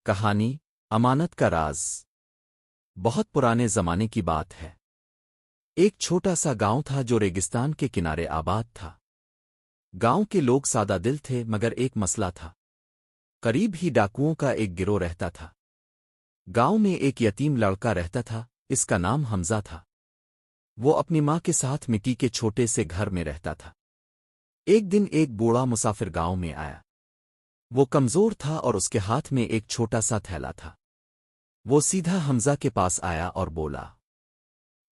کہانی امانت کا راز۔ بہت پرانے زمانے کی بات ہے۔ ایک چھوٹا سا گاؤں تھا جو ریگستان کے کنارے آباد تھا۔ گاؤں کے لوگ سادہ دل تھے مگر ایک مسئلہ تھا۔ قریب ہی ڈاکوؤں کا ایک گروہ رہتا تھا۔ گاؤں میں ایک یتیم لڑکا رہتا تھا، اس کا نام حمزہ تھا۔ وہ اپنی ماں کے ساتھ مٹی کے چھوٹے سے گھر میں رہتا تھا۔ ایک دن ایک بوڑھا مسافر گاؤں میں آیا۔ وہ کمزور تھا اور اس کے ہاتھ میں ایک چھوٹا سا تھیلا تھا۔ وہ سیدھا حمزہ کے پاس آیا اور بولا،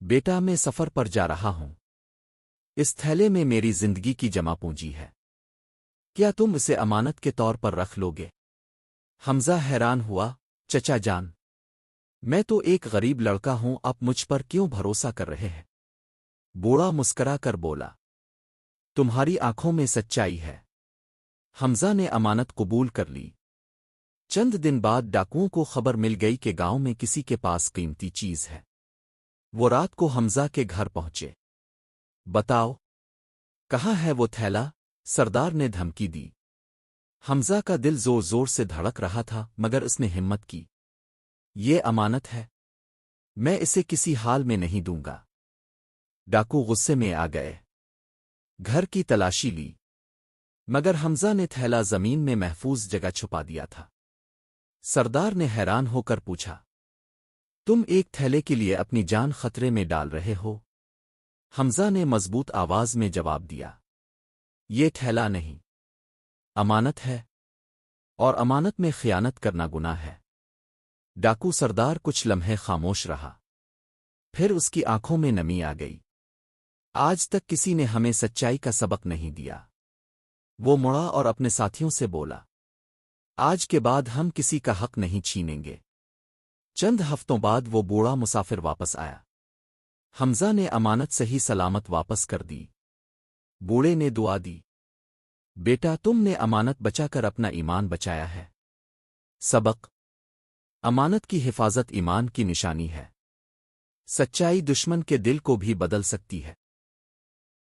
بیٹا میں سفر پر جا رہا ہوں۔ اس تھیلے میں میری زندگی کی جمع پونجی ہے، کیا تم اسے امانت کے طور پر رکھ لو گے؟ حمزہ حیران ہوا، چچا جان، میں تو ایک غریب لڑکا ہوں، آپ مجھ پر کیوں بھروسہ کر رہے ہیں؟ بوڑھا مسکرا کر بولا، تمہاری آنکھوں میں سچائی ہے۔ حمزہ نے امانت قبول کر لی۔ چند دن بعد ڈاکوؤں کو خبر مل گئی کہ گاؤں میں کسی کے پاس قیمتی چیز ہے۔ وہ رات کو حمزہ کے گھر پہنچے۔ بتاؤ، کہاں ہے وہ تھیلا؟ سردار نے دھمکی دی۔ حمزہ کا دل زور زور سے دھڑک رہا تھا مگر اس نے ہمت کی۔ یہ امانت ہے، میں اسے کسی حال میں نہیں دوں گا۔ ڈاکو غصے میں آ گئے، گھر کی تلاشی لی، مگر حمزہ نے تھیلا زمین میں محفوظ جگہ چھپا دیا تھا۔ سردار نے حیران ہو کر پوچھا، تم ایک تھیلے کے لیے اپنی جان خطرے میں ڈال رہے ہو؟ حمزہ نے مضبوط آواز میں جواب دیا، یہ تھیلا نہیں، امانت ہے، اور امانت میں خیانت کرنا گناہ ہے۔ ڈاکو سردار کچھ لمحے خاموش رہا، پھر اس کی آنکھوں میں نمی آ گئی۔ آج تک کسی نے ہمیں سچائی کا سبق نہیں دیا۔ وہ مڑا اور اپنے ساتھیوں سے بولا، آج کے بعد ہم کسی کا حق نہیں چھینیں گے۔ چند ہفتوں بعد وہ بوڑھا مسافر واپس آیا۔ حمزہ نے امانت صحیح سلامت واپس کر دی۔ بوڑھے نے دعا دی، بیٹا تم نے امانت بچا کر اپنا ایمان بچایا ہے۔ سبق: امانت کی حفاظت ایمان کی نشانی ہے۔ سچائی دشمن کے دل کو بھی بدل سکتی ہے۔